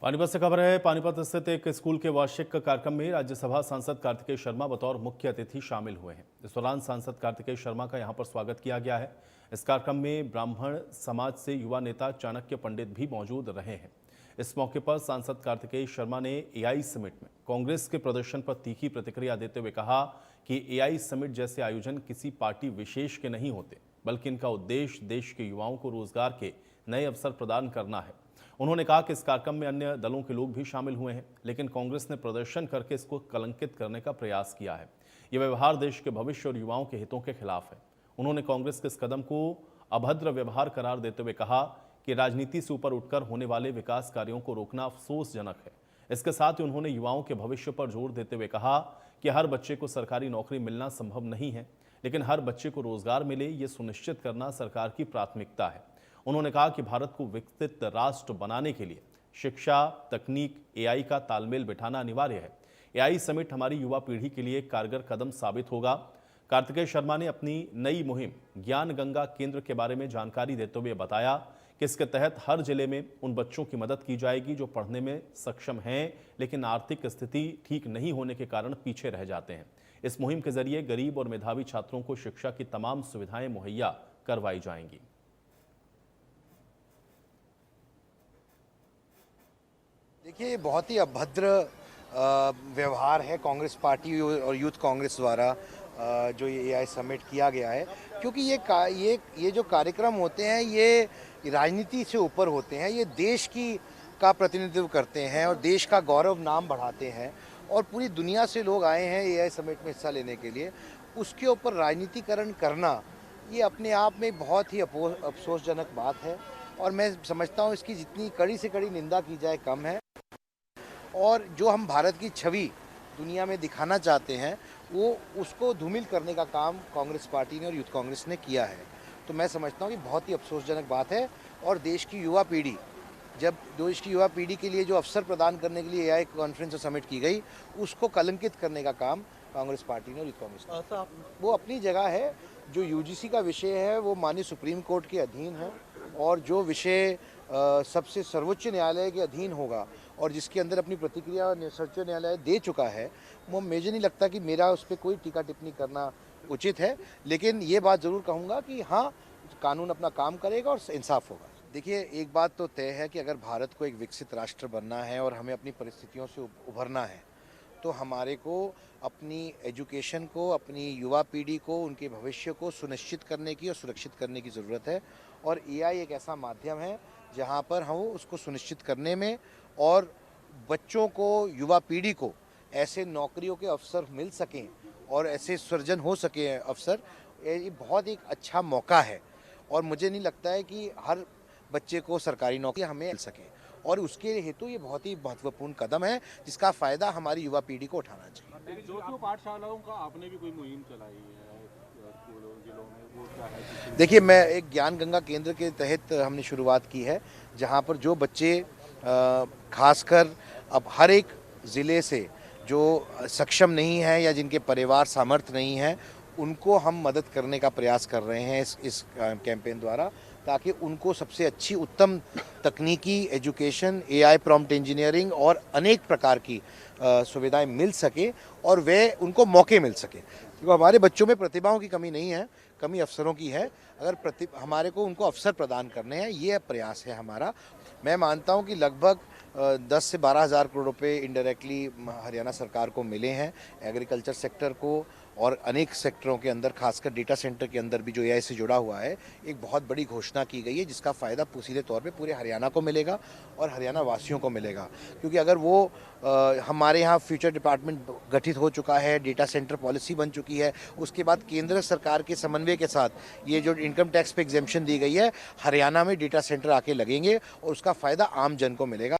पानीपत से खबर है। पानीपत स्थित एक स्कूल के वार्षिक कार्यक्रम में राज्यसभा सांसद कार्तिकेय शर्मा बतौर मुख्य अतिथि शामिल हुए हैं। इस दौरान सांसद कार्तिकेय शर्मा का यहां पर स्वागत किया गया है। इस कार्यक्रम में ब्राह्मण समाज से युवा नेता चाणक्य पंडित भी मौजूद रहे हैं। इस मौके पर सांसद कार्तिकेय शर्मा ने एआई समिट में कांग्रेस के प्रदर्शन पर तीखी प्रतिक्रिया देते हुए कहा कि एआई समिट जैसे आयोजन किसी पार्टी विशेष के नहीं होते, बल्कि इनका उद्देश्य देश के युवाओं को रोजगार के नए अवसर प्रदान करना है। उन्होंने कहा कि इस कार्यक्रम में अन्य दलों के लोग भी शामिल हुए हैं, लेकिन कांग्रेस ने प्रदर्शन करके इसको कलंकित करने का प्रयास किया है। यह व्यवहार देश के भविष्य और युवाओं के हितों के खिलाफ है। उन्होंने कांग्रेस के इस कदम को अभद्र व्यवहार करार देते हुए कहा कि राजनीति से ऊपर उठकर होने वाले विकास कार्यों को रोकना अफसोसजनक है। इसके साथ ही उन्होंने युवाओं के भविष्य पर जोर देते हुए कहा कि हर बच्चे को सरकारी नौकरी मिलना संभव नहीं है, लेकिन हर बच्चे को रोजगार मिले, ये सुनिश्चित करना सरकार की प्राथमिकता है। उन्होंने कहा कि भारत को विकसित राष्ट्र बनाने के लिए शिक्षा, तकनीक, एआई का तालमेल बिठाना अनिवार्य है। एआई समिट हमारी युवा पीढ़ी के लिए एक कारगर कदम साबित होगा। कार्तिकेय शर्मा ने अपनी नई मुहिम ज्ञान गंगा केंद्र के बारे में जानकारी देते हुए बताया कि इसके तहत हर जिले में उन बच्चों की मदद की जाएगी जो पढ़ने में सक्षम हैं, लेकिन आर्थिक स्थिति ठीक नहीं होने के कारण पीछे रह जाते हैं। इस मुहिम के जरिए गरीब और मेधावी छात्रों को शिक्षा की तमाम सुविधाएं मुहैया करवाई जाएंगी। देखिए, बहुत ही अभद्र व्यवहार है कांग्रेस पार्टी और यूथ कांग्रेस द्वारा जो ये एआई समिट किया गया है, क्योंकि ये जो कार्यक्रम होते हैं ये राजनीति से ऊपर होते हैं। ये देश का प्रतिनिधित्व करते हैं और देश का गौरव नाम बढ़ाते हैं, और पूरी दुनिया से लोग आए हैं एआई समिट में हिस्सा लेने के लिए। उसके ऊपर राजनीतिकरण करना ये अपने आप में बहुत ही अफसोसजनक बात है, और मैं समझता हूँ इसकी जितनी कड़ी से कड़ी निंदा की जाए कम है। और जो हम भारत की छवि दुनिया में दिखाना चाहते हैं वो उसको धूमिल करने का काम कांग्रेस पार्टी ने और यूथ कांग्रेस ने किया है। तो मैं समझता हूँ कि बहुत ही अफसोसजनक बात है, और देश की युवा पीढ़ी, जब देश की युवा पीढ़ी के लिए जो अवसर प्रदान करने के लिए एआई कॉन्फ्रेंस और समिट की गई, उसको कलंकित करने का काम कांग्रेस पार्टी ने और यूथ कांग्रेस ने। वो अपनी जगह है। जो यूजीसी का विषय है वो माननीय सुप्रीम कोर्ट के अधीन है, और जो विषय सबसे सर्वोच्च न्यायालय के अधीन होगा और जिसके अंदर अपनी प्रतिक्रिया सर्वोच्च न्यायालय दे चुका है, वो मुझे नहीं लगता कि मेरा उस पर कोई टीका टिप्पणी करना उचित है। लेकिन ये बात ज़रूर कहूँगा कि हाँ, कानून अपना काम करेगा और इंसाफ होगा। देखिए, एक बात तो तय है कि अगर भारत को एक विकसित राष्ट्र बनना है और हमें अपनी परिस्थितियों से उभरना है, तो हमारे को अपनी एजुकेशन को, अपनी युवा पीढ़ी को, उनके भविष्य को सुनिश्चित करने की और सुरक्षित करने की ज़रूरत है। और एआई एक ऐसा माध्यम है जहां पर हम उसको सुनिश्चित करने में और बच्चों को, युवा पीढ़ी को ऐसे नौकरियों के अवसर मिल सकें और ऐसे सृजन हो सके अवसर, ये बहुत एक अच्छा मौका है। और मुझे नहीं लगता है कि हर बच्चे को सरकारी नौकरी हमें मिल सके, और उसके हेतु ये बहुत ही महत्वपूर्ण कदम है जिसका फ़ायदा हमारी युवा पीढ़ी को उठाना चाहिए। जो पाठशालाओं का आपने भी कोई मुहिम चलाई है स्कूलों, जिलों में, वो क्या है? देखिए, मैं एक ज्ञान गंगा केंद्र के तहत हमने शुरुआत की है, जहां पर जो बच्चे खासकर अब हर एक ज़िले से जो सक्षम नहीं है या जिनके परिवार सामर्थ्य नहीं है, उनको हम मदद करने का प्रयास कर रहे हैं इस कैंपेन द्वारा, ताकि उनको सबसे अच्छी उत्तम तकनीकी एजुकेशन, एआई प्रॉम्प्ट इंजीनियरिंग और अनेक प्रकार की सुविधाएं मिल सके और वे उनको मौके मिल सके। क्योंकि हमारे बच्चों में प्रतिभाओं की कमी नहीं है, कमी अवसरों की है। अगर हमारे को उनको अवसर प्रदान करने हैं, ये प्रयास है हमारा। मैं मानता हूँ कि लगभग 10 से 12 हज़ार करोड़ रुपये इनडायरेक्टली हरियाणा सरकार को मिले हैं, एग्रीकल्चर सेक्टर को और अनेक सेक्टरों के अंदर, खासकर डेटा सेंटर के अंदर भी जो एआई से जुड़ा हुआ है। एक बहुत बड़ी घोषणा की गई है जिसका फ़ायदा सीधे तौर पे पूरे हरियाणा को मिलेगा और हरियाणा वासियों को मिलेगा। क्योंकि अगर वो हमारे यहाँ फ्यूचर डिपार्टमेंट गठित हो चुका है, डेटा सेंटर पॉलिसी बन चुकी है, उसके बाद केंद्र सरकार के समन्वय के साथ ये जो इनकम टैक्स पे एग्जेम्पशन दी गई है, हरियाणा में डेटा सेंटर आके लगेंगे और उसका फ़ायदा आम जन को मिलेगा।